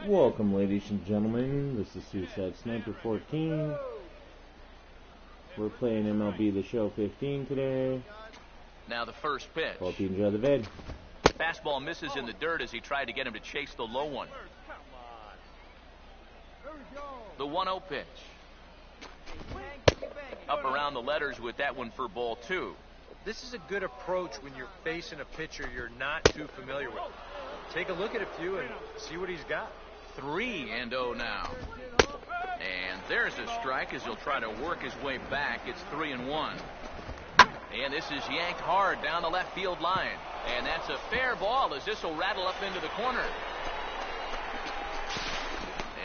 Welcome, ladies and gentlemen. This is suicidsniper14's. We're playing MLB The Show 15 today. Now the first pitch. Hope you enjoy the vid. Fastball misses in the dirt as he tried to get him to chase the low one. The 1-0 pitch. Up around the letters with that one for ball 2. This is a good approach when you're facing a pitcher you're not too familiar with. Take a look at a few and see what he's got. 3-0 now. And there's a strike as he'll try to work his way back. It's 3-1. And this is yanked hard down the left field line. And that's a fair ball as this will rattle up into the corner.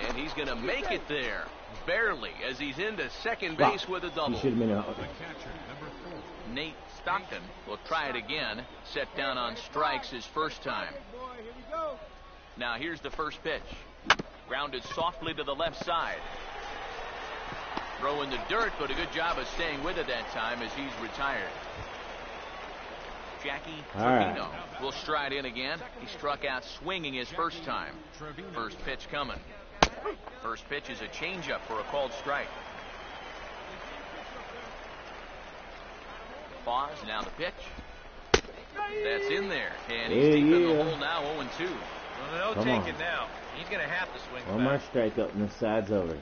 And he's going to make it there. Barely, as he's into second base with a double. He should have been out. Nate Stockton will try it again. Set down on strikes his first time. Now here's the first pitch. Grounded softly to the left side. Throw in the dirt, but a good job of staying with it that time as he's retired. Jackie Trevino will stride in again. He struck out swinging his first time. First pitch coming. First pitch is a changeup for a called strike. Pause, now the pitch. That's in there. And he's deep in the hole now, 0-2. Well, no taking now. He's going to have to swing one more strike up and the side's over.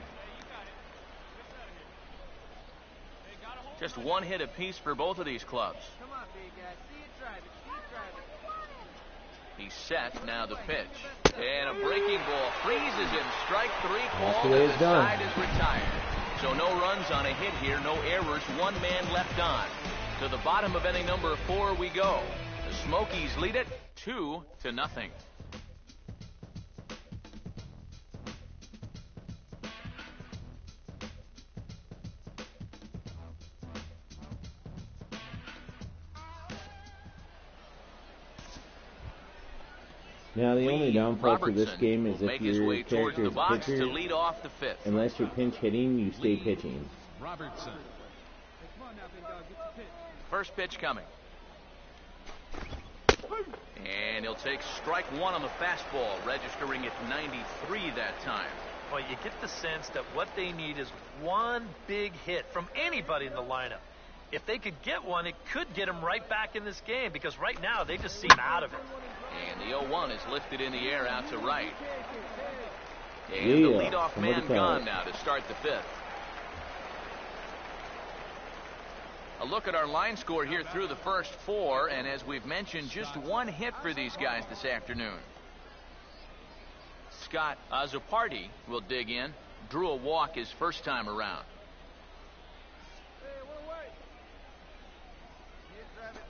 Just one hit apiece for both of these clubs. Come on, big guy. See it, drive it. See it, drive it. He's set, now the pitch. And a breaking ball freezes him. Strike 3 called, and the it's done. side is retired. So no runs on a hit here, no errors, one man left on. To the bottom of inning number 4 we go. The Smokies lead it 2-0. Now the only downfall to this Robertson game is will if make his your way towards character the is a box pitcher, to lead off the 5th. unless you're pinch hitting, you stay pitching. Robertson. First pitch coming. And he'll take strike 1 on the fastball, registering at 93 that time. Well, you get the sense that what they need is one big hit from anybody in the lineup. If they could get one, it could get them right back in this game, because right now they just seem out of it. And the 0-1 is lifted in the air out to right. And the leadoff man gone now to start the 5th. A look at our line score here through the first 4, and as we've mentioned, just one hit for these guys this afternoon. Scott Azzopardi will dig in. Drew a walk his first time around.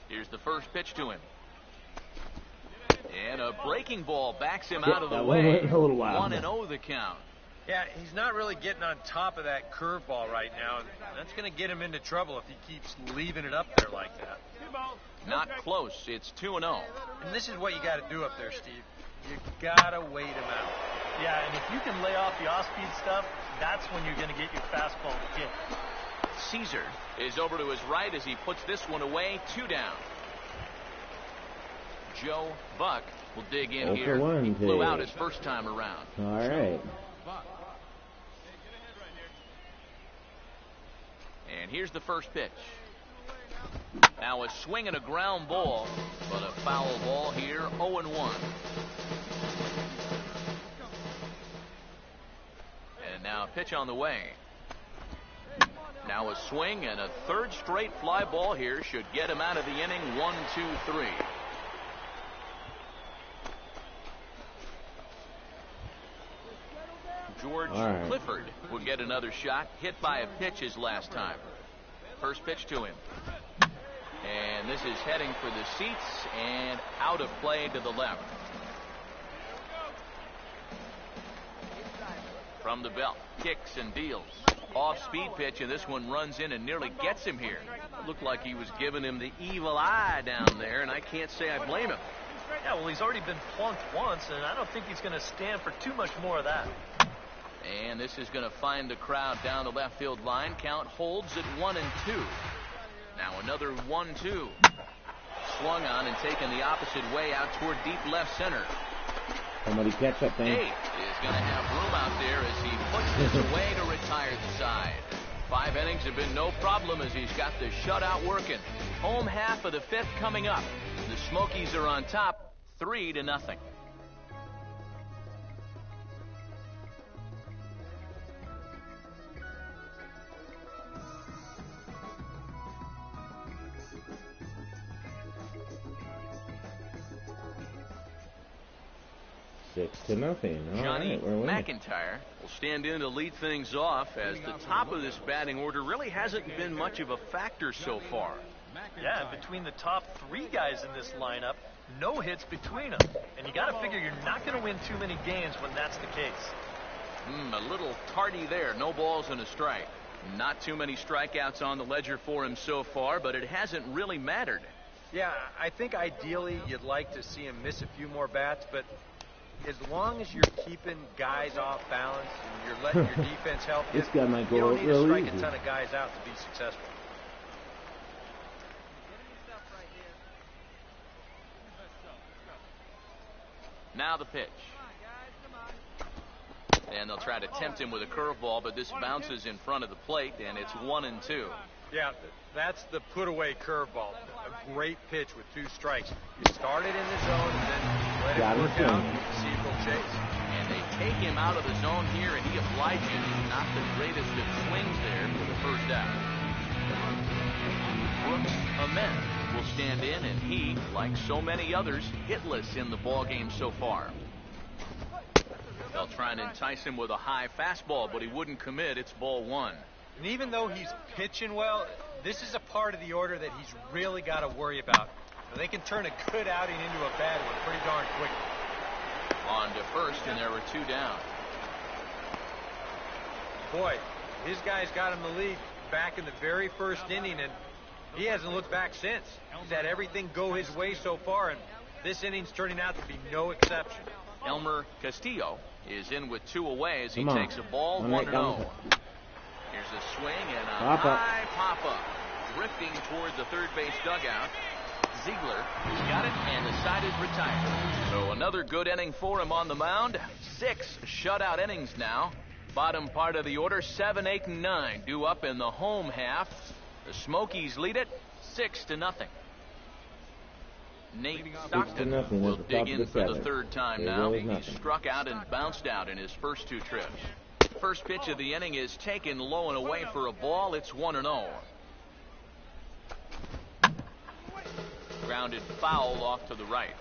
Here's the first pitch to him. And a breaking ball backs him out of the way. 1-0 the count. Yeah, he's not really getting on top of that curveball right now. That's going to get him into trouble if he keeps leaving it up there like that. Not close. It's 2-0. And this is what you got to do up there, Steve. You got to wait him out. Yeah, and if you can lay off the off-speed stuff, that's when you're going to get your fastball to kick. Caesar is over to his right as he puts this one away. 2 down. Joe Buck will dig in here. He flew out his first time around. All right. And here's the first pitch. Now a swing and a ground ball, but a foul ball here, 0-1. And now a pitch on the way. Now a swing and a third straight fly ball here should get him out of the inning. 1-2-3. George Clifford will get another shot, hit by a pitch his last time. First pitch to him. And this is heading for the seats and out of play to the left. From the belt, kicks and deals. Off-speed pitch, and this one runs in and nearly gets him here. It looked like he was giving him the evil eye down there, and I can't say I blame him. Yeah, well, he's already been plunked once, and I don't think he's going to stand for too much more of that. And this is going to find the crowd down the left field line. Count holds at 1-2. Now another 1-2. Swung on and taken the opposite way out toward deep left center. Somebody catch that thing. 8 is going to have room out there as he puts this away to retire the side. 5 innings have been no problem as he's got the shutout working. Home half of the 5th coming up. The Smokies are on top, 3-0. 6-0. All Johnny right, we're winning. McIntyre will stand in to lead things off as the top of this batting order really hasn't been much of a factor so far. Yeah, and between the top 3 guys in this lineup, no hits between them. And you got to figure you're not going to win too many games when that's the case. A little tardy there. No balls and a strike. Not too many strikeouts on the ledger for him so far, but it hasn't really mattered. Yeah, I think ideally you'd like to see him miss a few more bats, but as long as you're keeping guys off balance and you're letting your defense help you, This guy might go you don't need to real strike easy. a ton of guys out to be successful. Now the pitch. And they'll try to tempt him with a curveball, but this bounces in front of the plate, and it's 1-2. Yeah, that's the put-away curveball. A great pitch with 2 strikes. You start it in the zone and then let it work out and see if they'll chase. And they take him out of the zone here, and he obliges. Not the greatest of swings there for the first out. Brooks Ament will stand in, and he, like so many others, hitless in the ballgame so far. They'll try and entice him with a high fastball, but he wouldn't commit. It's ball 1. And even though he's pitching well, this is a part of the order that he's really got to worry about. They can turn a good outing into a bad one pretty darn quick. On to first, and there were 2 down. Boy, his guys got him the lead back in the very first inning, and he hasn't looked back since. He's had everything go his way so far, and this inning's turning out to be no exception. Elmer Castillo is in with 2 away as he Come on. takes a ball, 1-0. Here's a swing and a high pop-up. Drifting toward the third base dugout. Ziegler got it, and the side is retired. So another good inning for him on the mound. 6 shutout innings now. Bottom part of the order, 7, 8, and 9 due up in the home half. The Smokies lead it 6-0. Nate Stockton will dig in for the 3rd time now. He struck out and bounced out in his first 2 trips. First pitch of the inning is taken low and away for a ball. It's 1-0. Grounded foul off to the right.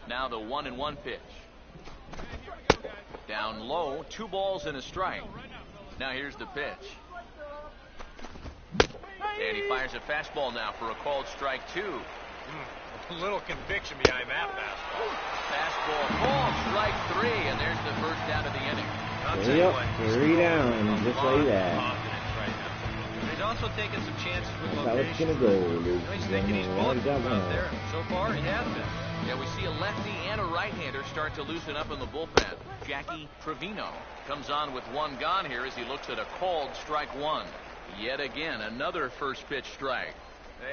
Now the 1-1 pitch. Down low, 2 balls and a strike. Now here's the pitch. And he fires a fastball now for a called strike 2. A little conviction behind that fastball. Fastball called strike 3, and there's the first out of the inning. I'll tell you Yep, what, 3 down, just like that. confidence right now. He's also taking some chances with That's how it's location. gonna go, Luke. He's thinking he's bulletproof out there. So far, he has been. Yeah, we see a lefty and a right-hander start to loosen up in the bullpen. Jackie Trevino comes on with 1 gone here as he looks at a called strike 1. Yet again, another first pitch strike.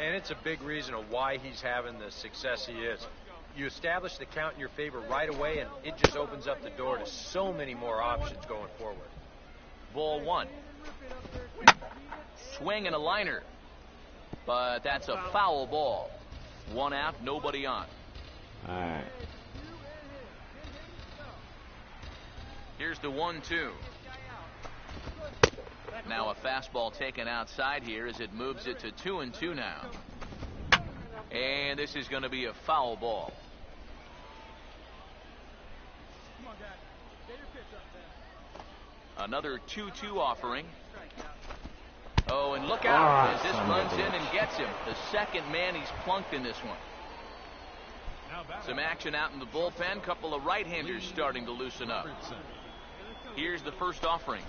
And it's a big reason of why he's having the success he is. You establish the count in your favor right away, and it just opens up the door to so many more options going forward. Ball 1. Swing and a liner. But that's a foul ball. 1 out, nobody on. All right. Here's the 1-2. Now a fastball taken outside here as it moves it to 2-2 now. And this is going to be a foul ball. Another 2-2 offering. Oh, and look out as this runs in and gets him. The second man he's plunked in this one. Some action out in the bullpen. Couple of right-handers starting to loosen up. Here's the first offering.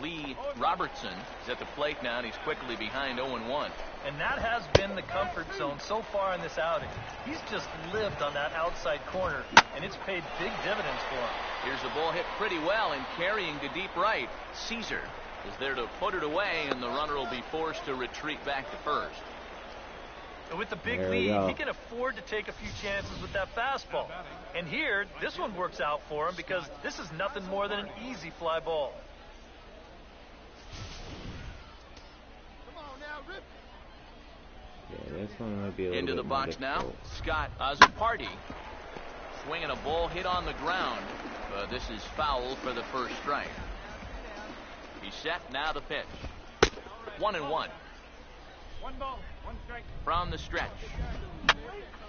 Lee Robertson is at the plate now, and he's quickly behind 0-1. And that has been the comfort zone so far in this outing. He's just lived on that outside corner, and it's paid big dividends for him. Here's the ball hit pretty well and carrying to deep right. Caesar is there to put it away, and the runner will be forced to retreat back to first. And with the big There we lead, go. he can afford to take a few chances with that fastball. And here, this one works out for him because this is nothing more than an easy fly ball. Yeah, this one might be a little Into bit the more box now, difficult. Scott Azzopardi. Swinging a ball hit on the ground. This is foul for the first strike. He's set, now the pitch. 1-1. 1 ball, 1 strike. From the stretch.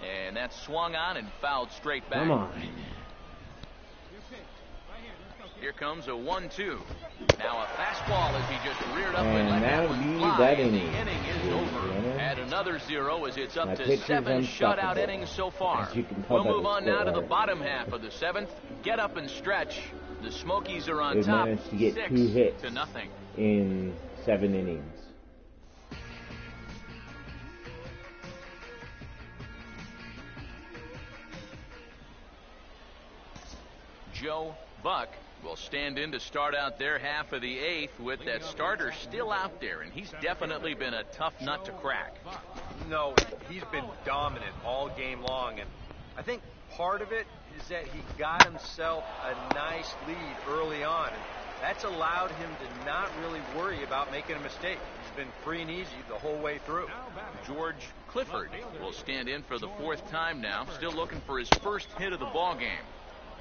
And that's swung on and fouled straight back. Come on. Here comes a 1-2. Now a fastball as he just reared up And let that that'll one be fly, that and inning. the inning is over. Add another 0 as it's up My to pitcher's 7 shutout unstoppable, innings so far. as you can tell We'll by move the on now to the score. bottom half of the 7th. Get up and stretch. The Smokies are on They've top, managed to get 6 2 hits to nothing. in 7 innings. Joe Buck will stand in to start out their half of the 8th with that starter still out there, and he's definitely been a tough nut to crack. No, he's been dominant all game long, and I think part of it is that he got himself a nice lead early on, and that's allowed him to not really worry about making a mistake. He's been free and easy the whole way through. George Clifford will stand in for the 4th time now, still looking for his first hit of the ball game.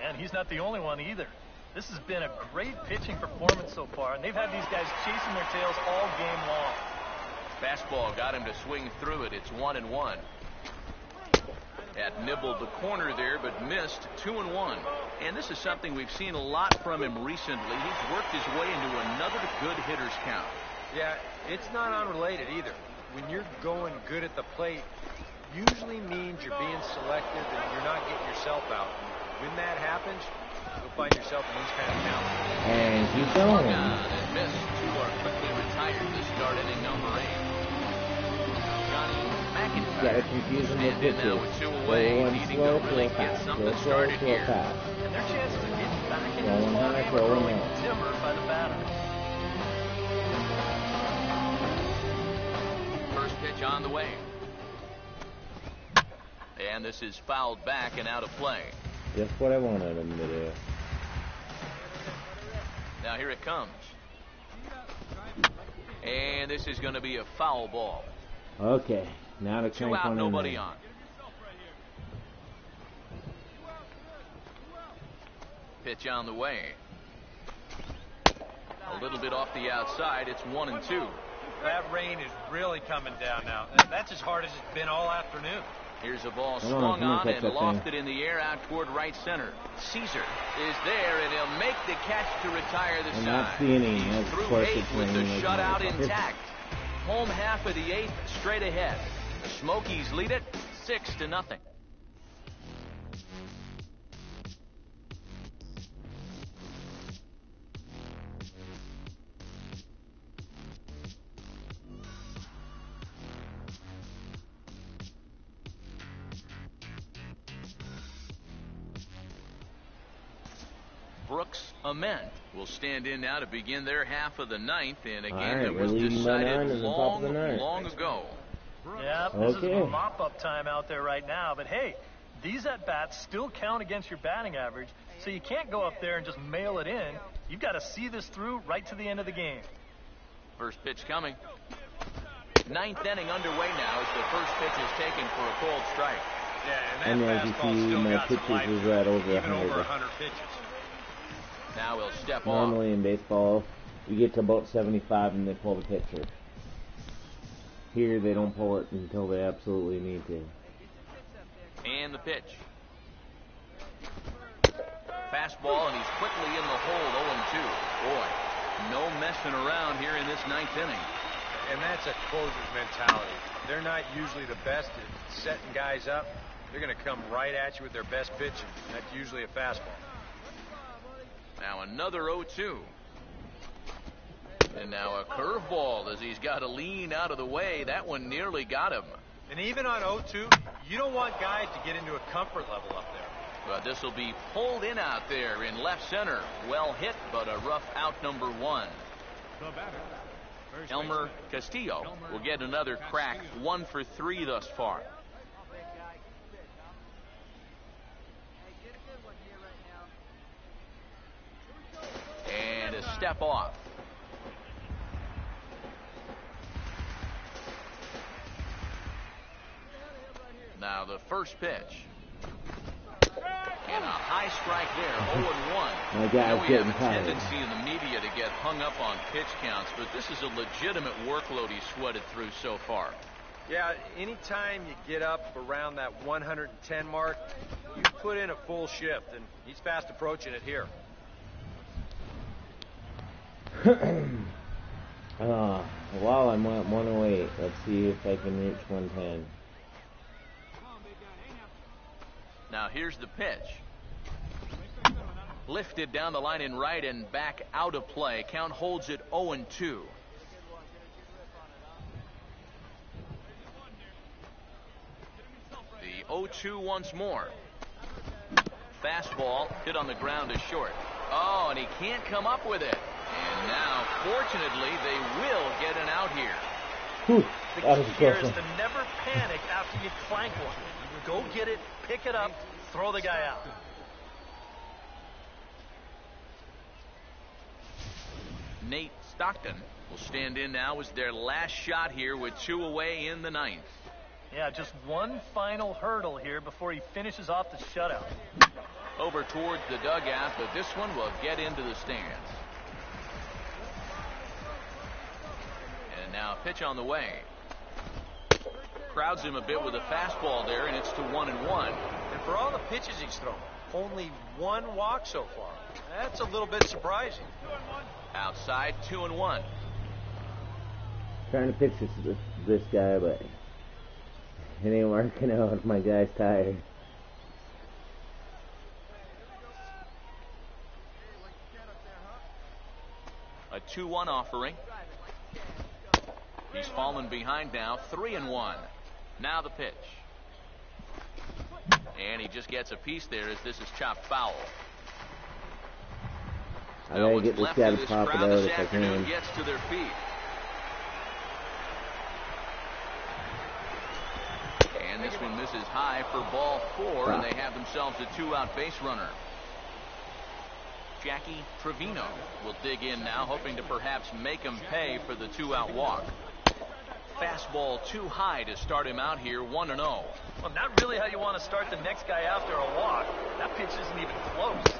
And he's not the only one either. This has been a great pitching performance so far, and they've had these guys chasing their tails all game long. Fastball got him to swing through it. It's 1-1. That nibbled the corner there, but missed. 2-1. And this is something we've seen a lot from him recently. He's worked his way into another good hitter's count. Yeah, it's not unrelated either. When you're going good at the plate, usually means you're being selective and you're not getting yourself out. When that happens, you'll find yourself in these kind of counts. And he's Swung going. on and missed. 2 are quickly retired to start inning number 8. Johnny McIntyre Gotta confuse him with stand in now pitches. with 2 Go away, one needing slow, to really throw get fast. something Go slow, started throw here. fast. And their chances of getting back into Throw this one ball high, game throw are one growing low. dimmer by the batter. First pitch on the way. And this is fouled back and out of play. Just what I wanted him to do. Now here it comes. And this is going to be a foul ball. Okay, now to 2 crank out, one nobody in there. on. Pitch on the way. A little bit off the outside. It's 1-2. That rain is really coming down now. That's as hard as it's been all afternoon. Here's a ball Come on, swung come on, on catch and that lofted thing. in the air out toward right center. Caesar is there, and he'll make the catch to retire the And side. that's the inning. He's That's through course 8 it's with the raining like shutout motherfucker. intact. Home half of the 8th straight ahead. The Smokies lead it 6-0. Brooks Ament will stand in now to begin their half of the 9th in a game Alright, that we're was leading by 9 decided in the top of the long, 9th. long ago. Yeah, this Okay. is mop-up time out there right now. But hey, these at-bats still count against your batting average, so you can't go up there and just mail it in. You've got to see this through right to the end of the game. First pitch coming. 9th inning underway now as the first pitch is taken for a cold strike. Yeah, And and as that you fastball see, still my got some pitches life, is right over even over 100. 100 pitches. Now he'll step off. Normally in baseball, you get to about 75 and they pull the pitcher. Here, they don't pull it until they absolutely need to. And the pitch. Fastball, and he's quickly in the hole, 0-2. Boy, no messing around here in this 9th inning. And that's a closer's mentality. They're not usually the best at setting guys up. They're going to come right at you with their best pitch. That's usually a fastball. Now another 0-2. And now a curveball as he's got to lean out of the way. That one nearly got him. And even on 0-2, you don't want guys to get into a comfort level up there. But this will be pulled in out there in left center. Well hit, but a rough out number 1. Elmer Castillo will get another crack, 1 for 3 thus far. And a step off. Now the first pitch. And a high strike there, 0-1. My guy's we have getting a tired. tendency in the media to get hung up on pitch counts, but this is a legitimate workload he's sweated through so far. Yeah, anytime you get up around that 110 mark, you put in a full shift, and he's fast approaching it here. While I'm at 108, let's see if I can reach 110. Now here's the pitch. Lifted down the line in right and back out of play. Count holds it 0-2. The 0-2 once more. Fastball hit on the ground to short. Oh, and he can't come up with it. And now, fortunately, they will get an out here. Whew, The that was a key here close is one. to never panic after you clank one. Go get it, pick it up, throw the guy out. Nate Stockton will stand in now as their last shot here with 2 away in the 9th. Yeah, just one final hurdle here before he finishes off the shutout. Over towards the dugout, but this one will get into the stands. And now pitch on the way. Crowds him a bit with a fastball there, and it's to 1-1. And for all the pitches he's thrown, only 1 walk so far. That's a little bit surprising. Outside, 2-1. Trying to pitch this guy, but it ain't working out. My guy's tired. A 2-1 offering. He's fallen behind now, 3-1. Now the pitch. And he just gets a piece there as this is chopped foul. I gotta get this guy to pop it out this if I afternoon can. gets to their feet. And this one misses high for ball 4, and they have themselves a 2-out base runner. Jackie Trevino will dig in now, hoping to perhaps make him pay for the 2-out walk. Fastball too high to start him out here, 1-0. Well, not really how you want to start the next guy after a walk. That pitch isn't even close.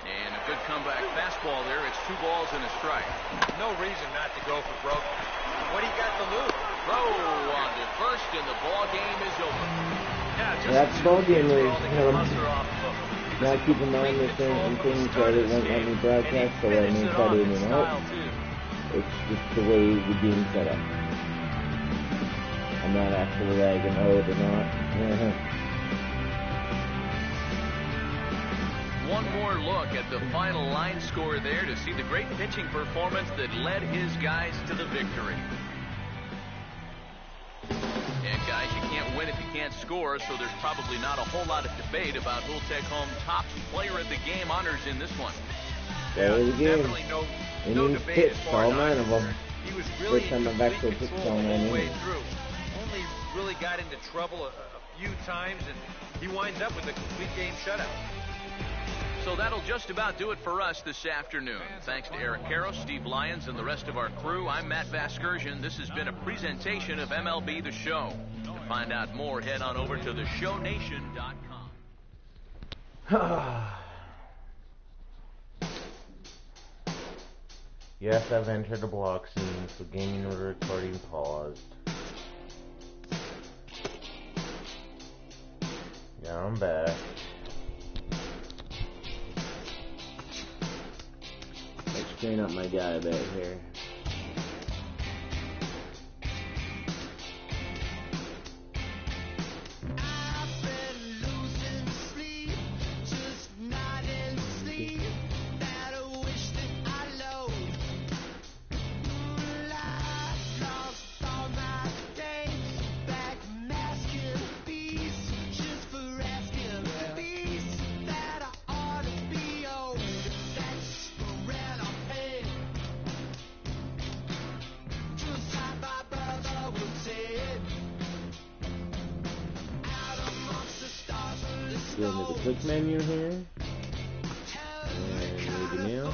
And a good comeback fastball there. It's 2 balls and a strike. No reason not to go for broke. What do you got to lose? Throw on to first, and the ball game is over. Yeah, just That's ball game where all to get Buster off the hook. now keep in mind the certain things that it won't let me broadcast, so I may cut in and out. It's just the way the game's set up. I'm not actually lagging out or not. One more look at the final line score there to see the great pitching performance that led his guys to the victory. And guys, you can't win if you can't score, so there's probably not a whole lot of debate about who'll take home top player of the game honors in this one. Play of the game. Definitely no Innings debate pitched, as far all as 9 I'm of them. concerned. He was really First time I've in actually complete pitched control all 9 the whole way innings. through. Only really got into trouble a few times, and he winds up with a complete game shutout. So that'll just about do it for us this afternoon. Thanks to Eric Karros, Steve Lyons, and the rest of our crew. I'm Matt Vasgersian. This has been a presentation of MLB The Show. To find out more, head on over to theshownation.com. Yes, I've entered the block scene, so gaming order recording paused. Yeah, I'm back. Let's train up my guy back here. Go into the quick menu here. And read the mail.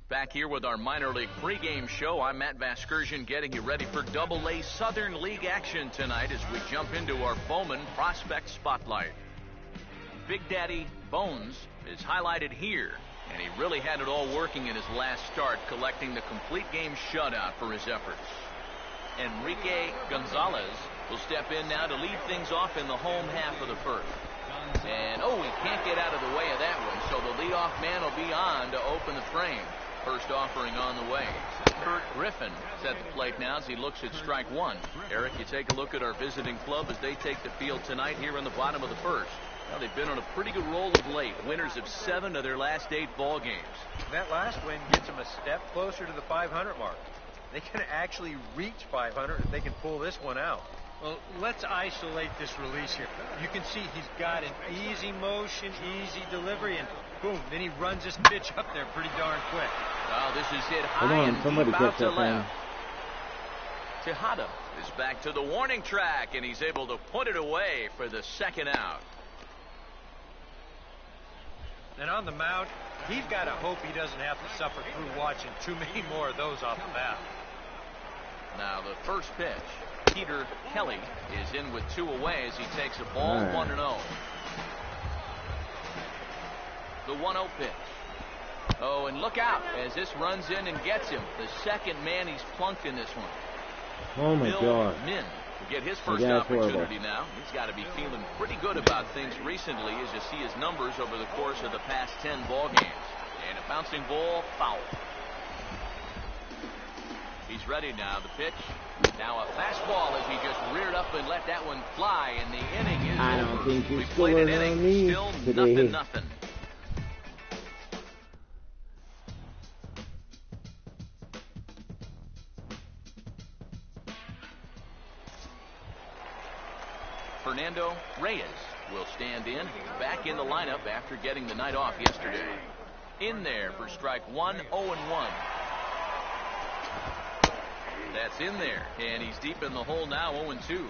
Back here with our minor league pregame show, I'm Matt Vasgersian getting you ready for Double-A Southern League action tonight as we jump into our Bowman Prospect Spotlight. Big Daddy Bones is highlighted here, and he really had it all working in his last start, collecting the complete game shutout for his efforts. Enrique Gonzalez will step in now to lead things off in the home half of the first. And, he can't get out of the way of that one, so the leadoff man will be on to open the frame. First offering on the way. Kurt Griffin is at the plate now as he looks at strike one. Eric, you take a look at our visiting club as they take the field tonight here in the bottom of the first. Now, they've been on a pretty good roll of late. Winners of 7 of their last 8 ball games. That last win gets them a step closer to the 500 mark. They can actually reach 500 if they can pull this one out. Well, let's isolate this release here. You can see he's got an easy motion, easy delivery, and boom, then he runs his pitch up there pretty darn quick. Well, this is hit high and deep out to left. Tejada is back to the warning track, and he's able to put it away for the second out. And on the mound, he's got to hope he doesn't have to suffer through watching too many more of those off the bat. Now the first pitch. Peter Kelly is in with 2 away as he takes a ball 1-0. The 1-0 pitch. Oh, and look out as this runs in and gets him. The second man he's plunked in this one. Oh my God. Min will get his first opportunity now. He's got to be feeling pretty good about things recently as you see his numbers over the course of the past 10 ball games. And a bouncing ball, foul. He's ready now. The pitch. Now a fastball as he just reared up and let that one fly, and the inning is I over. don't think you're We played an inning, still today. nothing. Fernando Reyes will stand in, back in the lineup after getting the night off yesterday. In there for strike 1, 0-1. That's in there, and he's deep in the hole now, 0-2.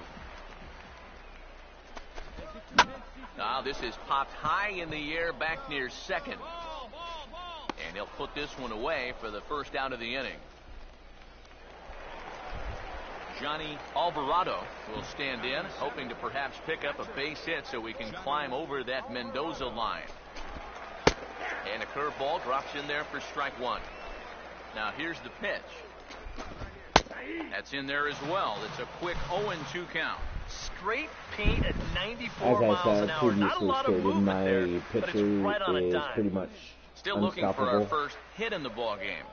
Now this is popped high in the air back near second. And he'll put this one away for the first out of the inning. Johnny Alvarado will stand in, hoping to perhaps pick up a base hit so we can climb over that Mendoza line. And a curveball drops in there for strike 1. Now here's the pitch. That's in there as well. It's a quick 0-2 count. Straight paint at 94 miles an hour. Not a lot of movement there, but it's right on a dime. Pretty much still looking for our first hit in the ball game.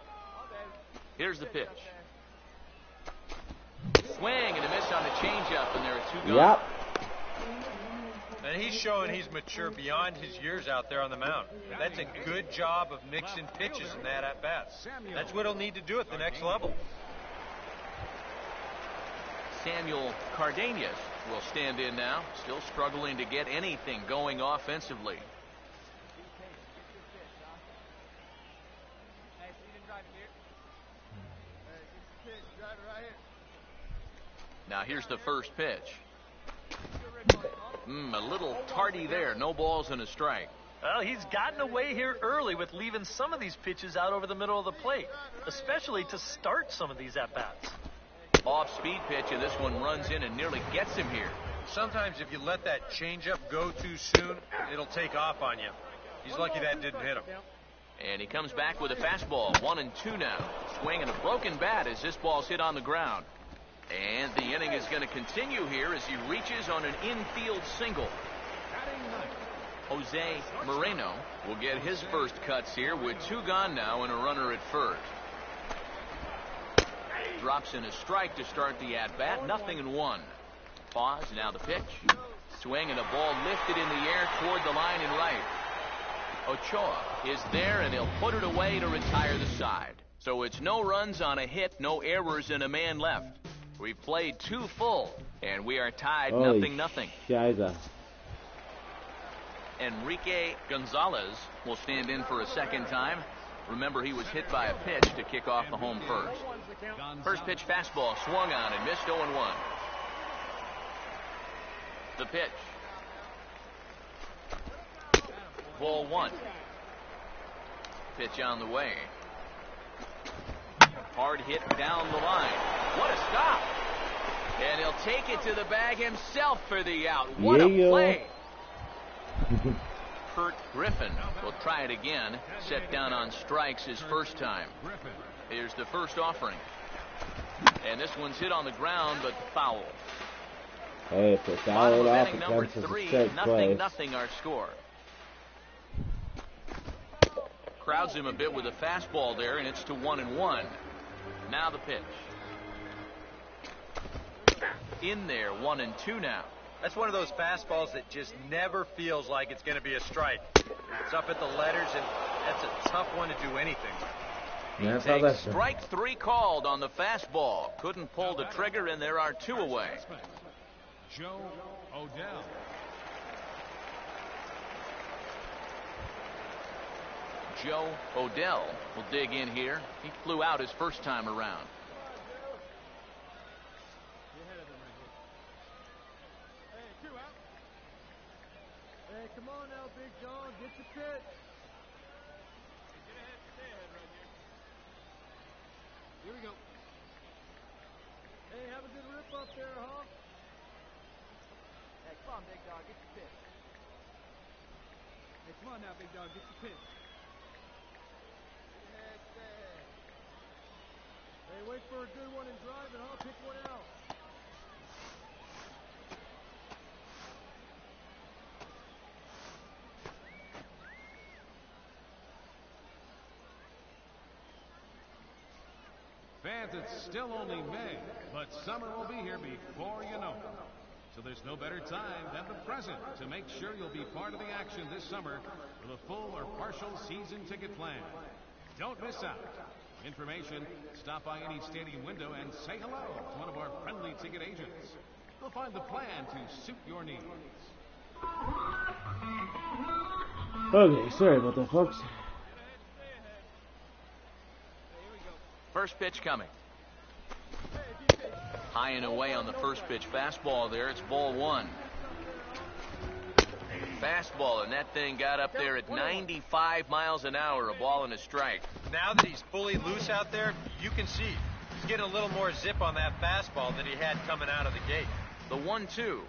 Here's the pitch. Swing and a miss on the changeup, and there are 2 gone. Yep. And he's showing he's mature beyond his years out there on the mound. That's a good job of mixing pitches in that at-bat. That's what he'll need to do at the next level. Samuel Cardenas will stand in now, still struggling to get anything going offensively. Now here's the first pitch. A little tardy there. No balls and a strike. Well, he's gotten away here early with leaving some of these pitches out over the middle of the plate, especially to start some of these at-bats. Off-speed pitch, and this one runs in and nearly gets him here. Sometimes if you let that changeup go too soon, it'll take off on you. He's lucky that didn't hit him. And he comes back with a fastball. 1-2 now. Swing and a broken bat as this ball's hit on the ground. And the inning is going to continue here as he reaches on an infield single. Jose Moreno will get his first cuts here with 2 gone now and a runner at first. Drops in a strike to start the at-bat. 0-1. Pause. Now the pitch. Swing and a ball lifted in the air toward the line in right. Ochoa is there and he'll put it away to retire the side. So it's no runs on a hit, no errors, and a man left. We've played 2 full and we are tied 0-0. Shiza. Enrique Gonzalez will stand in for a second time. Remember, he was hit by a pitch to kick off the home first. First pitch fastball swung on and missed. 0-1. The pitch. Ball 1. Pitch on the way. Hard hit down the line. What a stop. And he'll take it to the bag himself for the out. What a play. Kurt Griffin will try it again. Set down on strikes his first time. Here's the first offering. And this one's hit on the ground, but foul. Hey, if it's fouled off, it counts as a straight play. 0-0 our score. Crowds him a bit with a fastball there, and it's to 1-1. Now the pitch. In there, 1-2 now. That's one of those fastballs that just never feels like it's going to be a strike. It's up at the letters, and that's a tough one to do anything with. That's how that's strike 3 called on the fastball. Couldn't pull the trigger, and there are 2 away. Joe Odell. Joe Odell will dig in here. He flew out his first time around. Hey, come on now, big dog. Get the pitch. Here we go. Hey, have a good rip up there, huh? Hey, come on, big dog. Get the pitch. Hey, come on now, big dog. Get the pitch. Hey, wait for a good one and drive it, huh? Pick one out. Fans, it's still only May, but summer will be here before you know it. So there's no better time than the present to make sure you'll be part of the action this summer with a full or partial season ticket plan. Don't miss out. For information, stop by any stadium window and say hello to one of our friendly ticket agents. They'll find the plan to suit your needs. Okay, sorry about that, folks. First pitch coming. High and away on the first pitch fastball there. It's ball 1. Fastball, and that thing got up there at 95 miles an hour, a ball and a strike. Now that he's fully loose out there, you can see he's getting a little more zip on that fastball than he had coming out of the gate. The 1-2.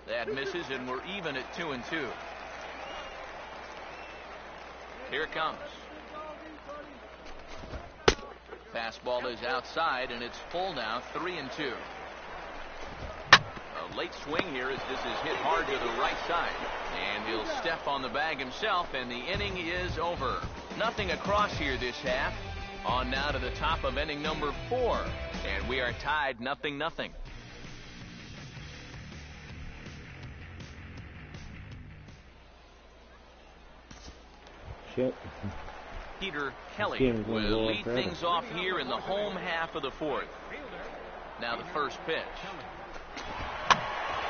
That misses, and we're even at 2-2. Here it comes. Fastball is outside, and it's full now, 3-2. A late swing here as this is hit hard to the right side. And he'll step on the bag himself, and the inning is over. Nothing across here this half. On now to the top of inning number 4. And we are tied 0-0. Shit. Peter Kelly will lead things off here in the home half of the 4th. Now the first pitch.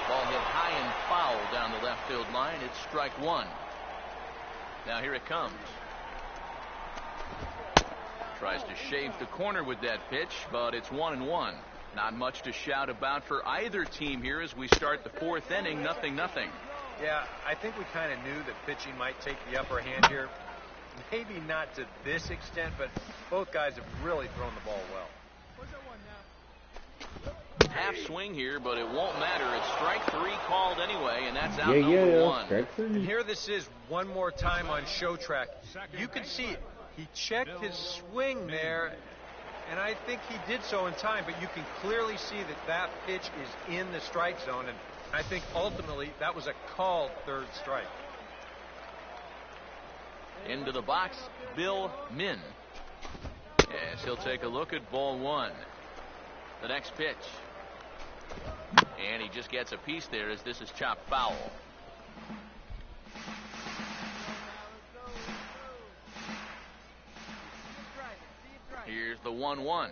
Ball hit high and foul down the left field line. It's strike 1. Now here it comes. Tries to shave the corner with that pitch, but it's 1-1. Not much to shout about for either team here as we start the 4th inning, 0-0. Yeah, I think we kind of knew that pitching might take the upper hand here. Maybe not to this extent, but both guys have really thrown the ball well. Half swing here, but it won't matter. It's strike 3 called anyway, and that's out number 1. And here this is one more time on show track. You can see it. He checked his swing there, and I think he did so in time, but you can clearly see that that pitch is in the strike zone, and I think ultimately that was a called third strike. Into the box, Bill Min. As he'll take a look at ball one. The next pitch. And he just gets a piece there as this is chopped foul. Here's the 1-1.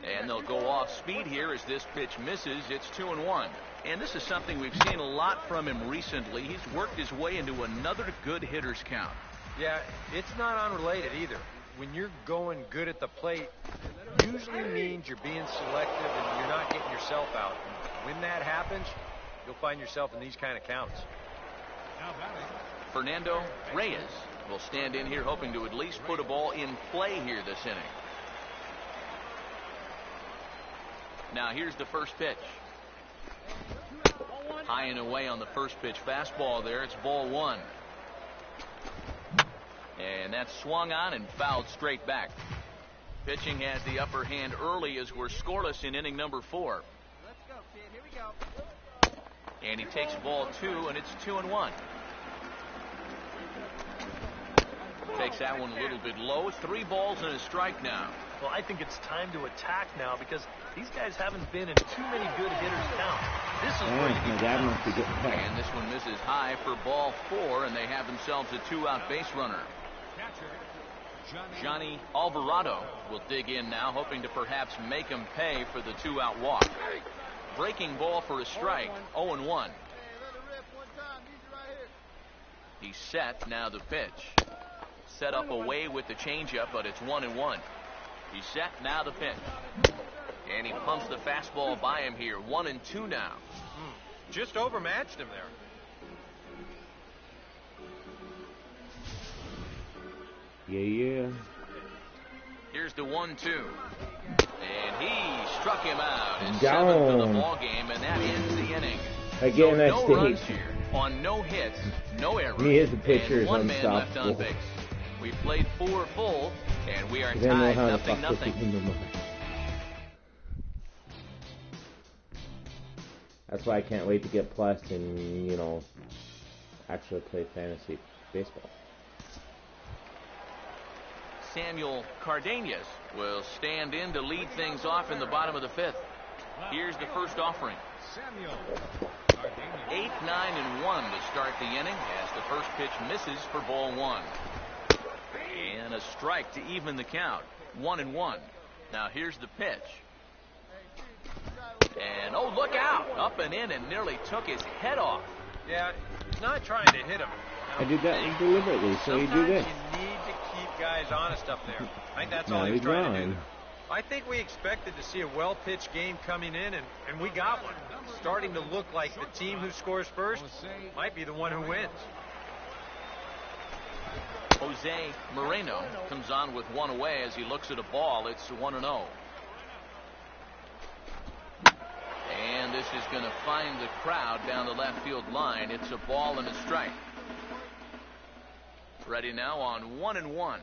And they'll go off speed here as this pitch misses. It's 2-1. And this is something we've seen a lot from him recently. He's worked his way into another good hitter's count. Yeah, it's not unrelated either. When you're going good at the plate, usually means you're being selective and you're not getting yourself out. And when that happens, you'll find yourself in these kind of counts. Fernando Reyes will stand in here hoping to at least put a ball in play here this inning. Now here's the first pitch. High and away on the first pitch fastball there. It's ball one. And that's swung on and fouled straight back. Pitching has the upper hand early as we're scoreless in inning number 4. Let's go, kid. Here we go. And he takes ball 2, and it's 2-1. Takes that one a little bit low. 3 balls and a strike now. Well, I think it's time to attack now because these guys haven't been in too many good hitters' counts. This is where you get and this one misses high for ball 4, and they have themselves a 2-out base runner. Johnny Alvarado will dig in now, hoping to perhaps make him pay for the 2-out walk. Breaking ball for a strike, 0-1. He's set, now the pitch. Set up away with the changeup, but it's 1-1. He's set, now the pitch. And he pumps the fastball by him here, 1-2 now. Just overmatched him there. Yeah. Here's the 1-2. And he struck him out. His 7th of the ball game, and that ends the inning. Again, so no runs here on no hits, no errors. Me as a pitcher and is 1 man left on unstoppable. base. We played 4 full, and we are Then we'll tied have 0-0. That's why I can't wait to get plus and, actually play fantasy baseball. Samuel Cardenas will stand in to lead things off in the bottom of the 5th. Here's the first offering. 8, 9, and 1 to start the inning as the first pitch misses for ball 1. And a strike to even the count, 1-1. Now here's the pitch. And oh, look out! Up and in and nearly took his head off. Yeah, he's not trying to hit him. I did that deliberately, so you do this. You need to keep guys honest up there. I think that's all Now he was he's trying to drawing. do. I think we expected to see a well-pitched game coming in, and we got one. Starting to look like the team who scores first might be the one who wins. Jose Moreno comes on with 1 away as he looks at a ball. It's 1-0. And this is going to find the crowd down the left field line. It's a ball and a strike. Ready now on 1-1.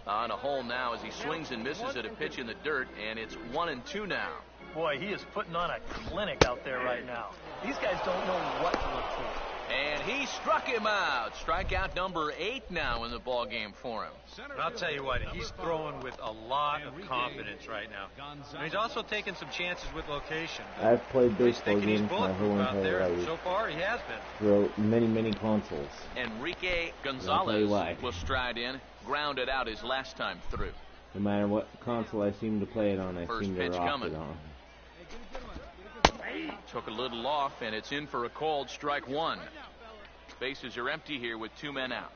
On a hole now as he swings and misses at a pitch in the dirt, and it's 1-2 now. Boy, he is putting on a clinic out there right now. These guys don't know what to look for. And he struck him out. Strikeout number 8 now in the ball game for him. And I'll tell you what, he's throwing with a lot of confidence right now. And he's also taking some chances with location. I've played He's baseball thinking he's games my whole bulletproof out entire there. life. So far, he has been. Through many consoles. Enrique tell you Gonzalez why. will stride in. Grounded out his last time through. No matter what console I seem to play it on, I First seem to pitch rock coming. it on. Took a little off, and it's in for a called strike 1. Bases are empty here with 2 men out.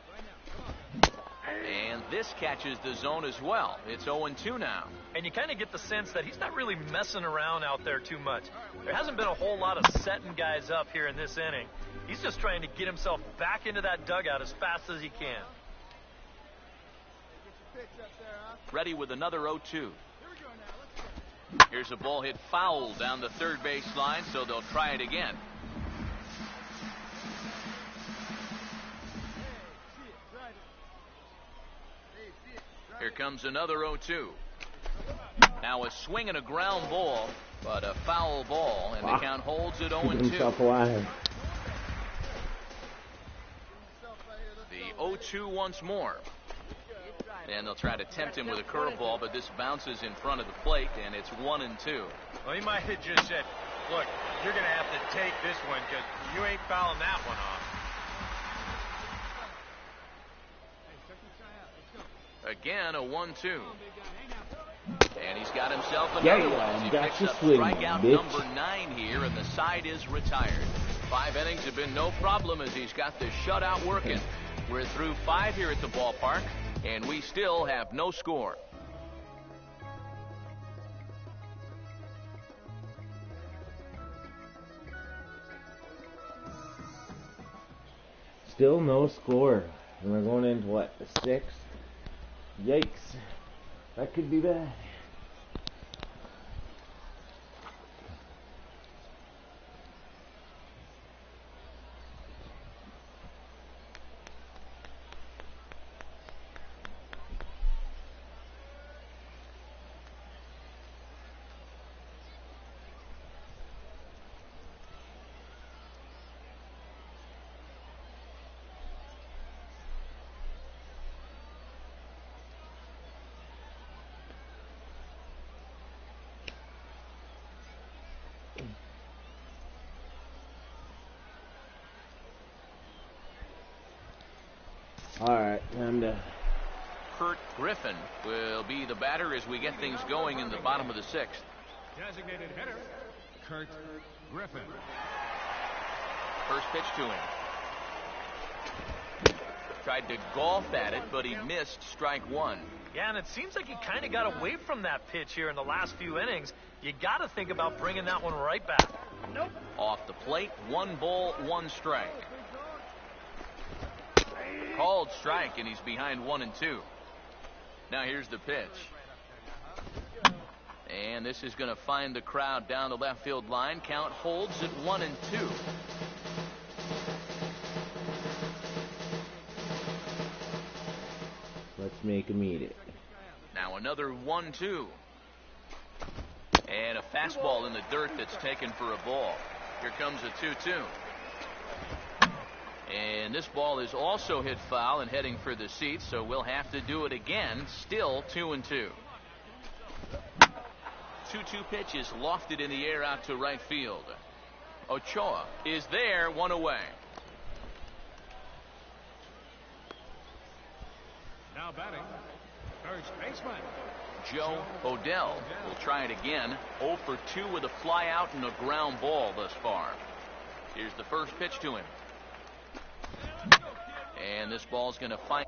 And this catches the zone as well. It's 0-2 now. And you kind of get the sense that he's not really messing around out there too much. There hasn't been a whole lot of setting guys up here in this inning. He's just trying to get himself back into that dugout as fast as he can. Ready with another 0-2. Here's a ball hit foul down the third base line, so they'll try it again. Here comes another 0-2. Now a swing and a ground ball But a foul ball, and the count holds at 0-2. Keeping himself alive. The 0-2 once more. And they'll try to tempt him with a curveball, but this bounces in front of the plate, and it's 1-2. Well, he might have just said, look, you're going to have to take this one because you ain't fouling that one off. Again, a 1-2. And he's got himself another one. He picks up strikeout number 9 here, and the side is retired. 5 innings have been no problem as he's got this shutout working. We're through 5 here at the ballpark, and we still have no score. Still no score. And we're going into what, the 6th? Yikes. That could be bad. Alright, time to... Kurt Griffin will be the batter as we get things going in the bottom of the 6th. Designated hitter, Kurt Griffin. First pitch to him. Tried to golf at it, but he missed strike 1. Yeah, and it seems like he kind of got away from that pitch here in the last few innings. You got to think about bringing that one right back. Nope. Off the plate, 1 ball, 1 strike. Called strike, and he's behind 1-2. Now here's the pitch. And this is going to find the crowd down the left field line. Count holds at 1-2. Let's make him eat it. Now another 1-2. And a fastball in the dirt that's taken for a ball. Here comes a 2-2. And this ball is also hit foul and heading for the seats, so we'll have to do it again. Still 2-2. 2-2 pitch is lofted in the air out to right field. Ochoa is there, 1 away. Now batting, first baseman, Joe Odell will try it again. 0 for 2 with a fly out and a ground ball thus far. Here's the first pitch to him. And this ball's going to find